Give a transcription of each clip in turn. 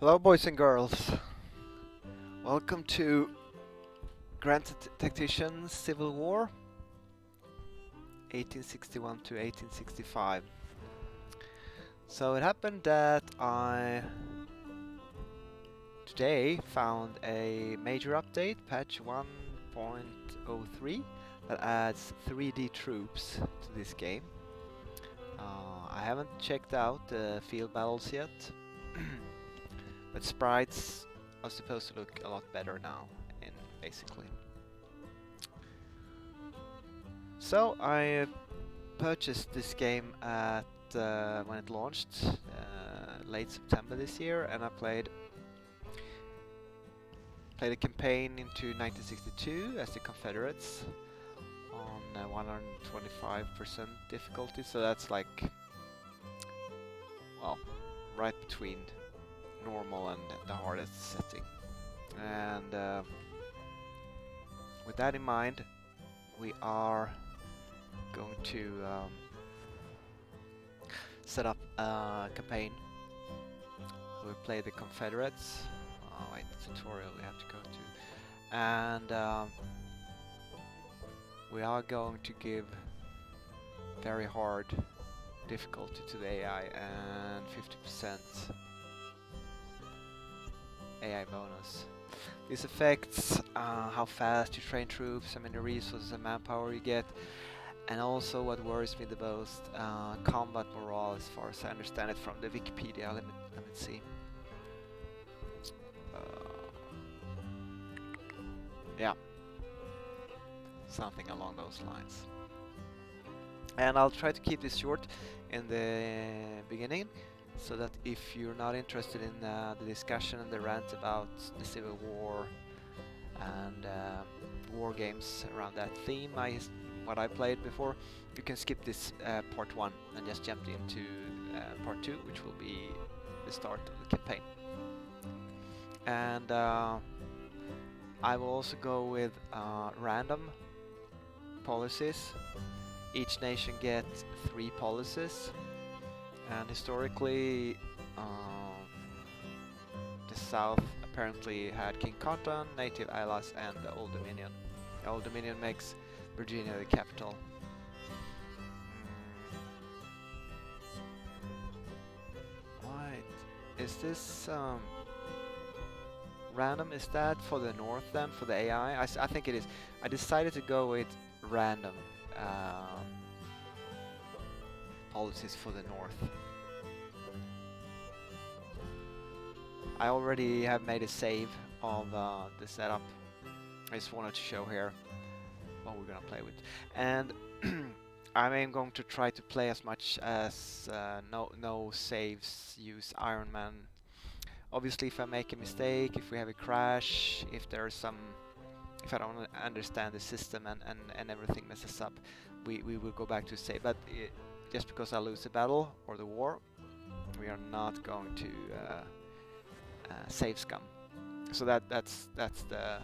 Hello, boys and girls. Welcome to Tactician Civil War, 1861 to 1865. So it happened that I today found a major update, patch 1.03, that adds 3D troops to this game. I haven't checked out the field battles yet, but sprites are supposed to look a lot better now, basically. So I purchased this game at when it launched, late September this year, and I played a campaign into 1962 as the Confederates on 125% difficulty. So that's like, well, right between normal and the hardest setting. And with that in mind, we are going to set up a campaign. We play the Confederates. Oh wait, the tutorial we have to go to. And we are going to give very hard difficulty to the AI and 50% AI bonus. This affects how fast you train troops, how many resources and manpower you get, and also what worries me the most, combat morale, as far as I understand it from the Wikipedia. Let me see. Yeah, something along those lines. And I'll try to keep this short in the beginning, so that if you're not interested in the discussion and the rant about the Civil War and war games around that theme, what I played before, you can skip this part 1 and just jump into part 2, which will be the start of the campaign. And I will also go with random policies. Each nation gets 3 policies, and historically the South apparently had King Cotton, Native Allies, and the Old Dominion. The Old Dominion makes Virginia the capital. Right, is this random? Is that for the North then, for the AI? I think it is. I decided to go with random policies for the North. I already have made a save of the setup. I just wanted to show here what we're gonna play with, and I'm going to try to play as much as no saves, use Ironman. Obviously, if I make a mistake, if we have a crash, if I don't understand the system and everything messes up, we will go back to save. But just because I lose the battle or the war, we are not going to save scum. So that's the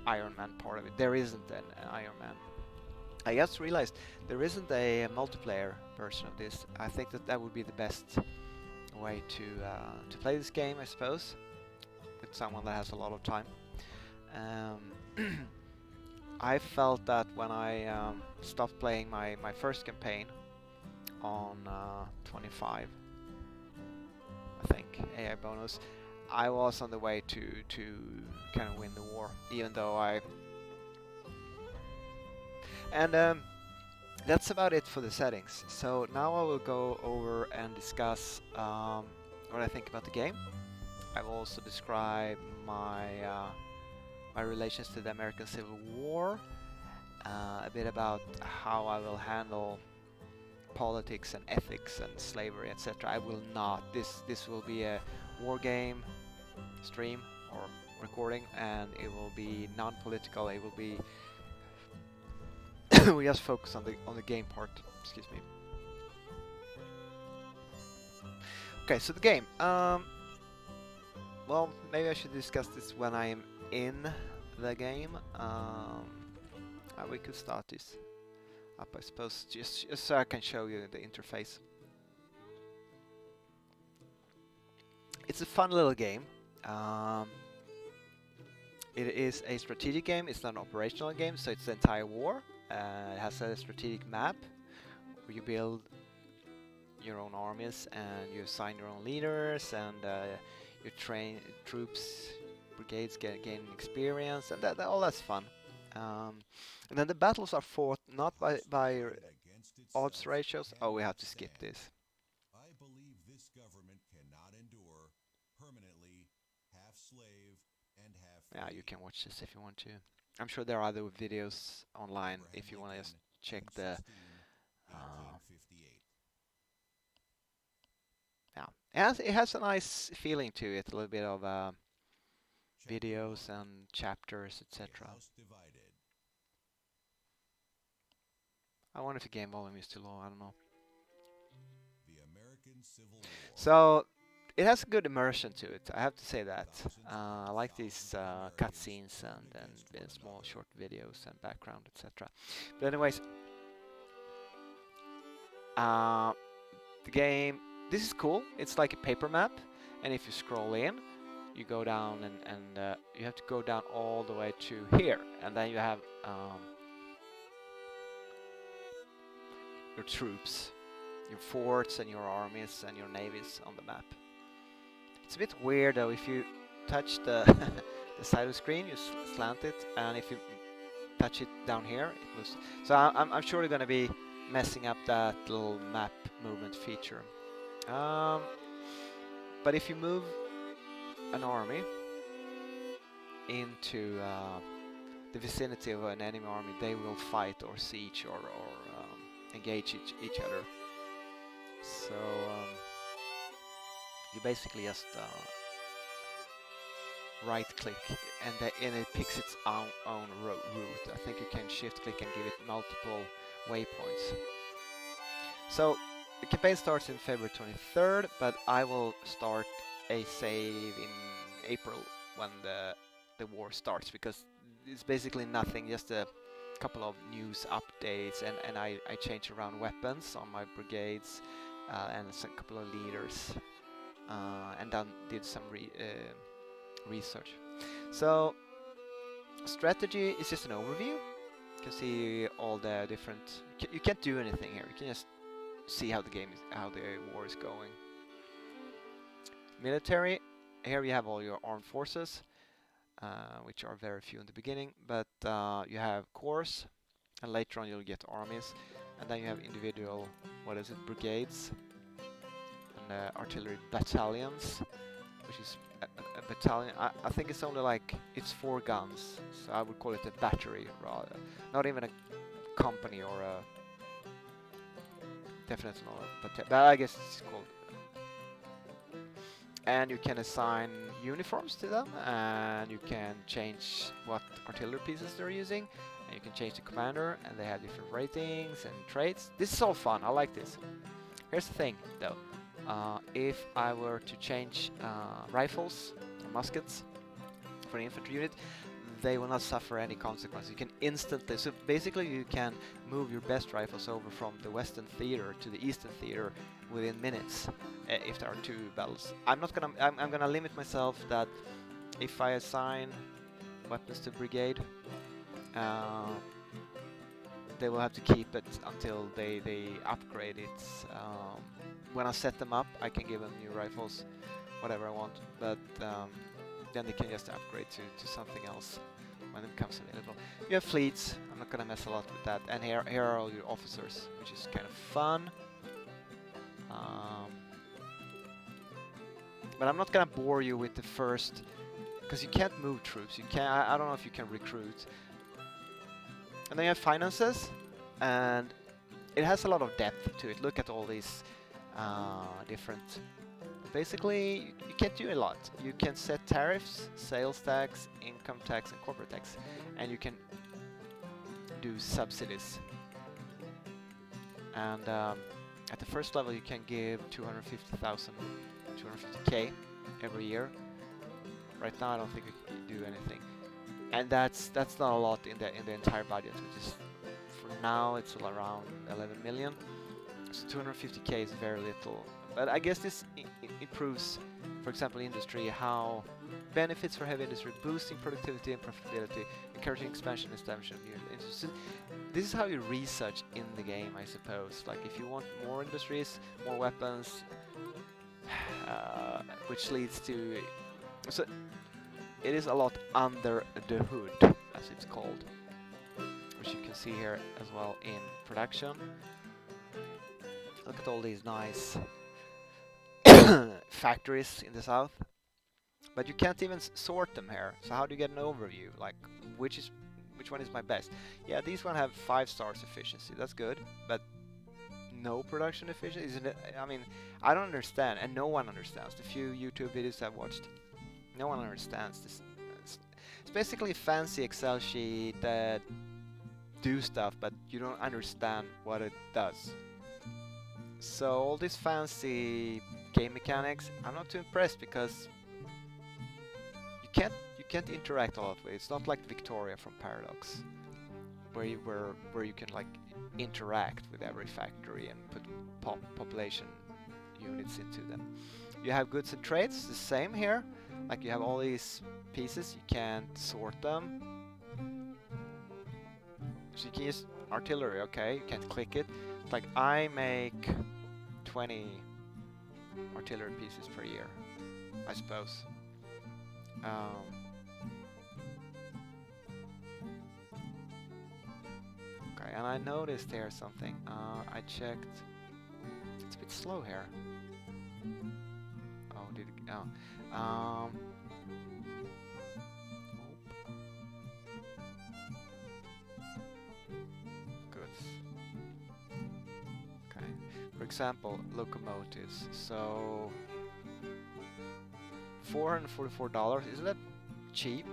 Ironman part of it. There isn't an Ironman. I just realized there isn't a multiplayer version of this. I think that would be the best way to play this game, I suppose, with someone that has a lot of time. I felt that when I stopped playing my first campaign on 25, I think, AI bonus, I was on the way to kind of win the war, even though that's about it for the settings. So now I will go over and discuss what I think about the game. I will also describe my relations to the American Civil War, a bit about how I will handle politics and ethics and slavery, etc. I will not. This will be a war game stream or recording, and it will be non-political. It will be we just focus on the game part. Excuse me. Okay, so the game. Well, maybe I should discuss this when I am in the game. We could start this up, I suppose, just so I can show you the interface. It's a fun little game. Um, it is a strategic game. It's not an operational game, so it's the entire war. It has a strategic map where you build your own armies and you assign your own leaders, and you train troops, brigades gain experience, and all that's fun. And then the battles are fought not by odds ratios. Oh, we have to skip this. I believe this government cannot endure permanently half slave and half Yeah, you free. can watch this if you want to. I'm sure there are other videos online if Abraham you want to just Lincoln, check June the. 16, Uh, 1858. yeah, it has a nice feeling to it. A little bit of Chapter 1. videos and chapters, A etc. house divided. I wonder if the game volume is too low. I don't know. The American Civil War. So it has a good immersion to it. I have to say that. Thousands I upon like these thousands of Americans cutscenes turned and against one small another. short videos and background, etc. But anyways, uh, the game. This is cool. It's like a paper map, and if you scroll in, you go down and you have to go down all the way to here, and then you have your troops, your forts, and your armies and your navies on the map. It's a bit weird though. If you touch the the side of the screen, you slant it, and if you touch it down here, it moves. So I'm sure you're gonna be messing up that little map movement feature. Um, but if you move an army into the vicinity of an enemy army, they will fight or siege or engage each other. So you basically just right click and it picks its own route. I think you can shift click and give it multiple waypoints. So the campaign starts in February 23rd, but I will start a save in April when the war starts, because it's basically nothing, just a couple of news updates, and I change around weapons on my brigades and a couple of leaders, and then did some research. So strategy is just an overview. You can see all the different. You can't do anything here. You can just see how how the war is going. Military. Here you have all your armed forces, which are very few in the beginning, but you have corps, and later on you'll get armies, and then you have individual, brigades, and artillery battalions, which is a battalion. I think it's only it's 4 guns, so I would call it a battery rather, not even a company or a definitely not, but I guess it's called. And you can assign uniforms to them, and you can change what artillery pieces they're using, and you can change the commander, and they have different ratings and traits. This is all fun. I like this. Here's the thing, though. If I were to change rifles or muskets for an infantry unit, they will not suffer any consequence. You can instantly, so basically you can move your best rifles over from the Western Theater to the Eastern Theater within minutes if there are 2 battles. I'm gonna limit myself that if I assign weapons to brigade, they will have to keep it until they upgrade it. When I set them up, I can give them new rifles, whatever I want, but then they can just upgrade to something else when it becomes available. You have fleets. I'm not gonna mess a lot with that. And here are all your officers, which is kind of fun. But I'm not gonna bore you with the first, because you can't move troops. You can. I don't know if you can recruit. And then you have finances, and it has a lot of depth to it. Look at all these different. Basically, you can't do a lot. You can set tariffs, sales tax, income tax, and corporate tax, and you can do subsidies. And at the first level, you can give 250k every year. Right now, I don't think we can do anything, and that's not a lot in the entire budget. Which is, for now, it's around 11 million. So 250k is very little. But I guess this improves For example, industry, how benefits for heavy industry, boosting productivity and profitability, encouraging expansion and establishment of new industries. This is how you research in the game, I suppose. Like if you want more industries, more weapons, which leads to... So it is a lot under the hood, as it's called, which you can see here as well in production. Look at all these nice factories in the south, but you can't even sort them here. So how do you get an overview? Like which one is my best? Yeah, these one have 5 stars efficiency. That's good, but no production efficiency. Isn't it? I mean, I don't understand, and no one understands. The few YouTube videos I've watched, no one understands this. It's basically a fancy Excel sheet that do stuff, but you don't understand what it does. So all these fancy game mechanics, I'm not too impressed because you can't interact a lot with it. It's not like Victoria from Paradox, where you can like interact with every factory and put population units into them. You have goods and trades, the same here. Like you have all these pieces, you can't sort them. So you can use artillery, okay, you can't click it. It's like I make 20 artillery pieces per year, I suppose. Okay, and I noticed here something. I checked. It's a bit slow here. Oh, did it? Oh. Goods. Okay. For example, locomotives. So $444. Isn't that cheap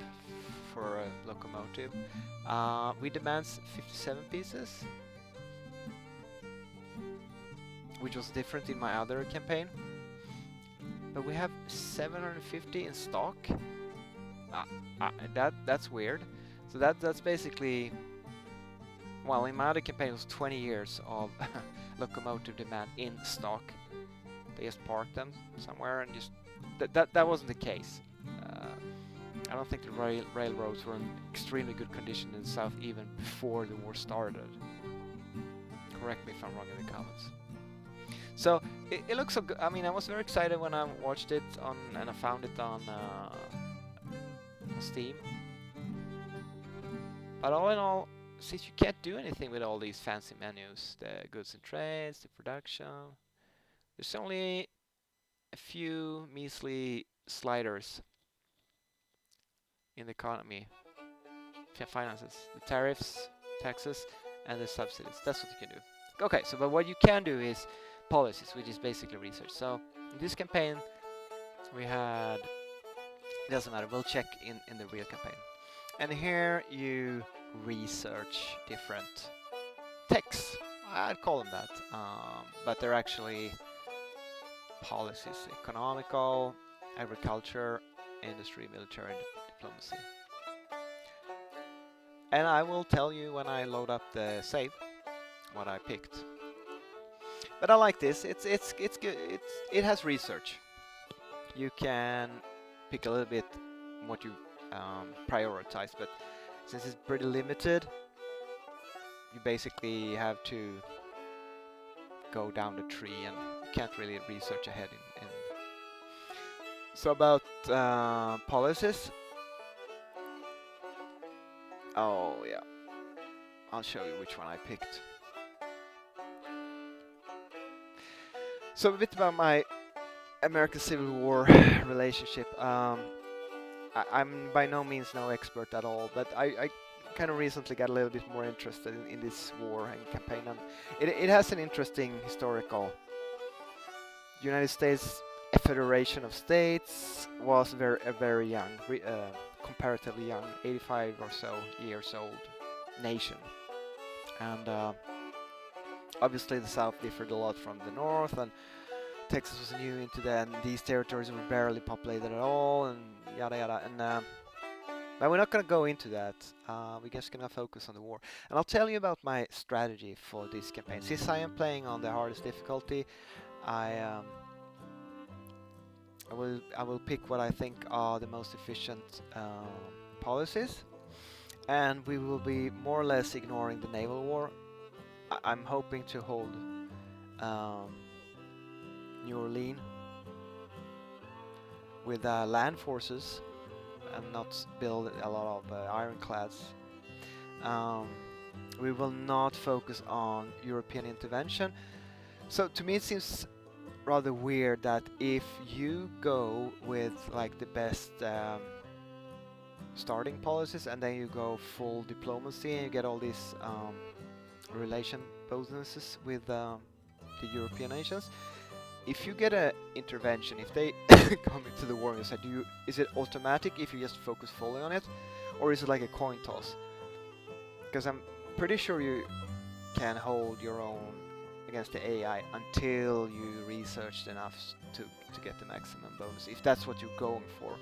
for a locomotive? We demand 57 pieces, which was different in my other campaign. But we have 750 in stock. That's weird. So that's basically, well, in my other campaign it was 20 years of locomotive demand in stock. They just parked them somewhere and just that wasn't the case. I don't think the railroads were in extremely good condition in the south even before the war started. Correct me if I'm wrong in the comments. So it looks so good. I mean, I was very excited when I watched it and I found it on Steam. But all in all, since you can't do anything with all these fancy menus, the goods and trades, the production, there's only a few measly sliders in the economy, finances, the tariffs, taxes, and the subsidies. That's what you can do. Okay, so but what you can do is policies, which is basically research. So in this campaign, we had, doesn't matter, we'll check in the real campaign. And here you research different techs. I'd call them that, but they're actually policies: economical, agriculture, industry, military, and diplomacy. And I will tell you when I load up the save what I picked. But I like this. It's good. It has research. You can pick a little bit what you prioritize, but since it's pretty limited, you basically have to go down the tree and you can't really research ahead in. So about policies. Oh yeah, I'll show you which one I picked. So a bit about my American Civil War relationship. I'm by no means no expert at all, but I kind of recently got a little bit more interested in this war and campaign, and it has an interesting historical. The United States, a federation of states, was very young, comparatively young, 85 or so years old nation, and obviously the South differed a lot from the North, and Texas was new into that, and these territories were barely populated at all, and yada yada. And but we're not going to go into that. We're just going to focus on the war. And I'll tell you about my strategy for this campaign. Since I am playing on the hardest difficulty, I I will pick what I think are the most efficient policies, and we will be more or less ignoring the naval war. I'm hoping to hold um, New Orleans with land forces and not build a lot of ironclads. Um, we will not focus on European intervention. So to me, it seems rather weird that if you go with like the best starting policies and then you go full diplomacy and you get all these relation bonuses with the European nations, if you get a intervention, if they come into the war and say, is it automatic if you just focus fully on it, or is it like a coin toss? Because I'm pretty sure you can hold your own against the AI until you researched enough to get the maximum bonus, if that's what you're going for.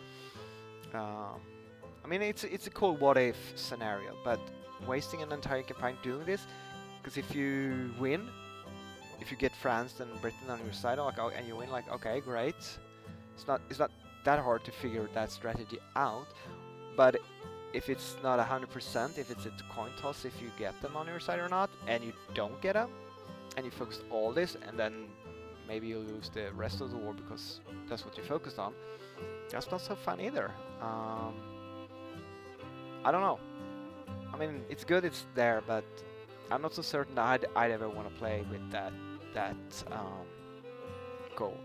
I mean, it's a cool what if scenario, but wasting an entire campaign doing this, because if you win, if you get France and Britain on your side, like, and you win, like, okay, great. It's not that hard to figure that strategy out, but if it's not 100%, if it's a coin toss, if you get them on your side or not, and you don't get them, and you focus all this, and then maybe you lose the rest of the war because that's what you focused on, that's not so fun either. I don't know. I mean, it's good it's there, but I'm not so certain that I'd ever want to play with that goal.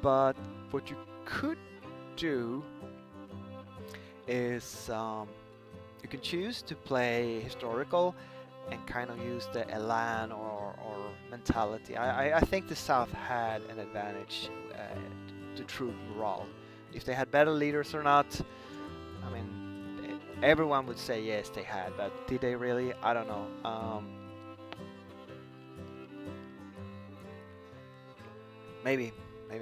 But what you could do is you can choose to play historical and kind of use the elan or mentality. I think the South had an advantage to troop morale. If they had better leaders or not, I mean, everyone would say yes, they had, but did they really? I don't know. Maybe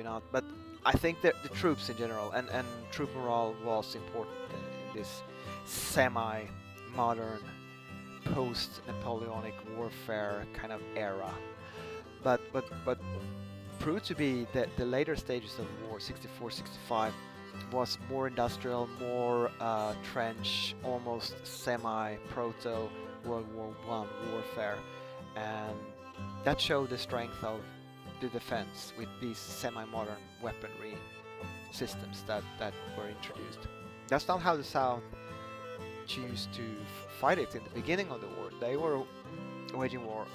not. But I think that the troops in general and troop morale was important in this semi-modern, post-Napoleonic warfare kind of era. But proved to be that the later stages of the war, 64, 65, was more industrial, more trench, almost semi-proto World War I warfare, and that showed the strength of the defense with these semi-modern weaponry systems that were introduced. That's not how the South chose to fight it in the beginning of the war. They were waging war,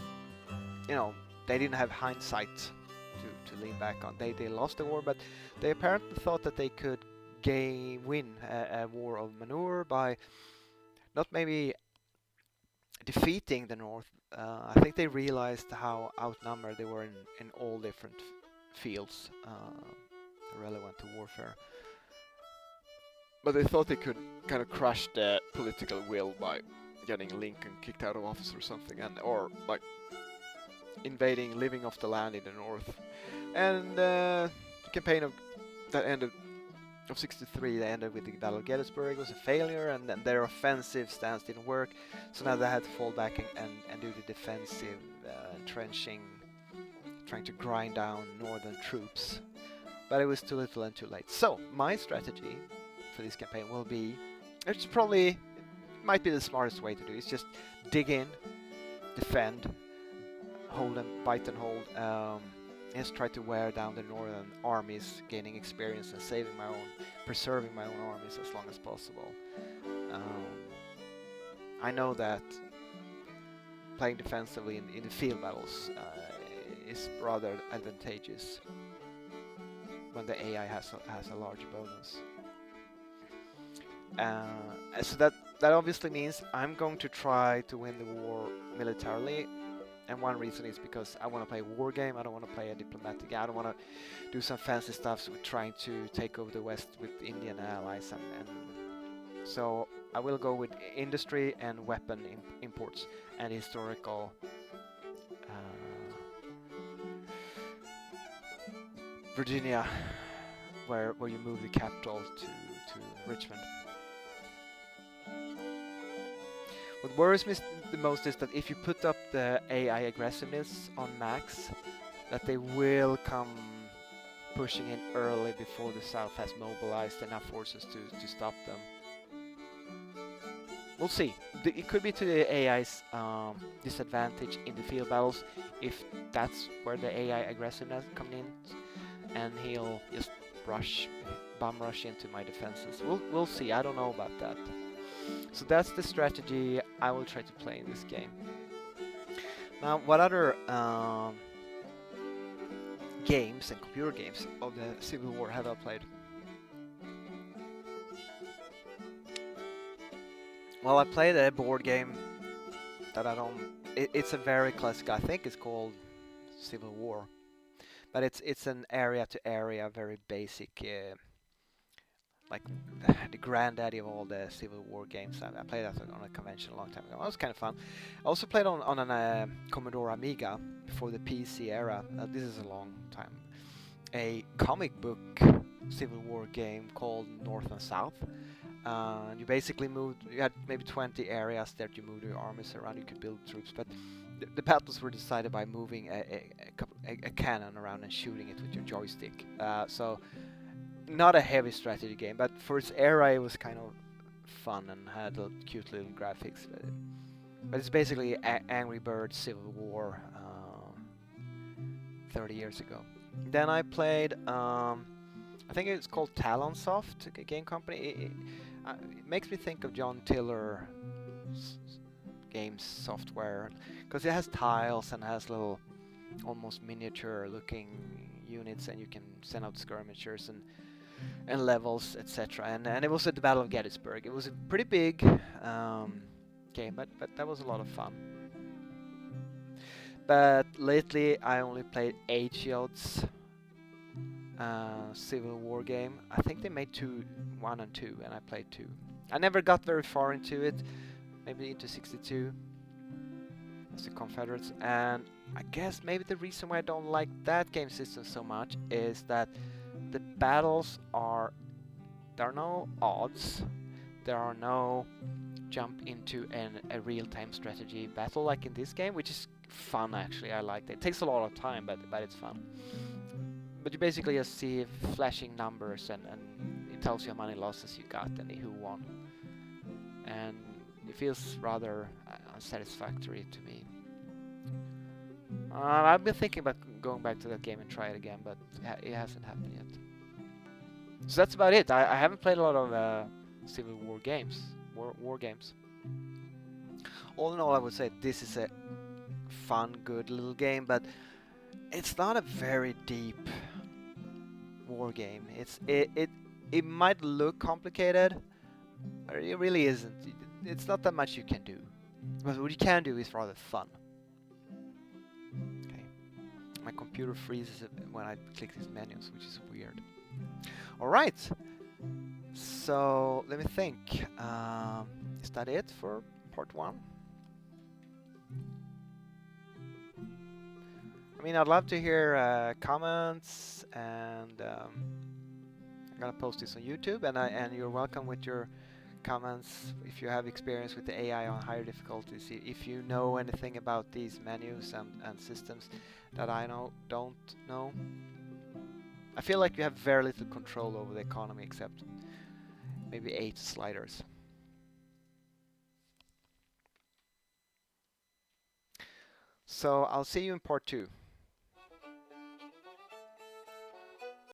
you know, they didn't have hindsight to lean back on. They lost the war, but they apparently thought that they could win a war of maneuver by not maybe defeating the North. I think they realized how outnumbered they were in all different fields relevant to warfare. But they thought they could kind of crush the political will by getting Lincoln kicked out of office or something, or like invading, living off the land in the North. And the campaign that ended of 63, they ended with the Battle of Gettysburg. It was a failure, and then their offensive stance didn't work, so now they had to fall back and do the defensive entrenching, trying to grind down northern troops. But it was too little and too late. So my strategy for this campaign will be, it might be the smartest way to do it, is just dig in, defend, hold and bite and hold, just try to wear down the northern armies, gaining experience and preserving my own armies as long as possible. I know that playing defensively in the field battles is rather advantageous when the AI has a large bonus. So that obviously means I'm going to try to win the war militarily. And one reason is because I want to play a war game. I don't want to play a diplomatic game. I don't want to do some fancy stuff with trying to take over the West with Indian allies. And so I will go with industry and weapon imports and historical Virginia, where you move the capital to Richmond. What worries me the most is that if you put up the AI aggressiveness on max, that they will come pushing in early before the South has mobilized enough forces to stop them. We'll see. It could be to the AI's disadvantage in the field battles if that's where the AI aggressiveness comes in, and he'll just bomb rush into my defenses. We'll see. I don't know about that. So that's the strategy I will try to play in this game. Now, what other games and computer games of the Civil War have I played? Well, I played a board game that I don't. It's a very classic. I think it's called Civil War, but it's an area to area, very basic, like the granddaddy of all the Civil War games. I played that on a convention a long time ago. That was kind of fun. I also played on an Commodore Amiga before the PC era. This is a long time. A comic book Civil War game called North and South. You basically you had maybe 20 areas that you moved your armies around, you could build troops, but the battles were decided by moving a cannon around and shooting it with your joystick. So not a heavy strategy game, but for its era it was kind of fun and had cute little graphics. But it's basically Angry Birds Civil War 30 years ago. Then I played, I think it's called Talonsoft, a game company. It makes me think of John Tiller games software, because it has tiles and has little almost miniature looking units, and you can send out skirmishers and levels, etc. And it was at the Battle of Gettysburg. It was a pretty big game, but that was a lot of fun. But lately I only played HEOD's Civil War game. I think they made 1 and 2, and I played 2. I never got very far into it, maybe into 62. That's the Confederates, and I guess maybe the reason why I don't like that game system so much is that the battles there are no odds, there are no jump into a real-time strategy battle like in this game, which is fun actually. I like that. It takes a lot of time, but it's fun. But you basically just see flashing numbers, and it tells you how many losses you got and who won. And it feels rather unsatisfactory to me. I've been thinking about going back to that game and try it again, but it hasn't happened yet. So that's about it. I haven't played a lot of Civil War games, war games. All in all, I would say this is a fun, good little game, but it's not a very deep war game. It might look complicated, but it really isn't. It's not that much you can do. But what you can do is rather fun. Okay. My computer freezes when I click these menus, which is weird. Alright. So let me think. Is that it for part 1? I mean, I'd love to hear comments, and I'm gonna post this on YouTube, and you're welcome with your comments if you have experience with the AI on higher difficulties. If you know anything about these menus and systems that I don't know. I feel like you have very little control over the economy, except maybe 8 sliders. So I'll see you in part 2.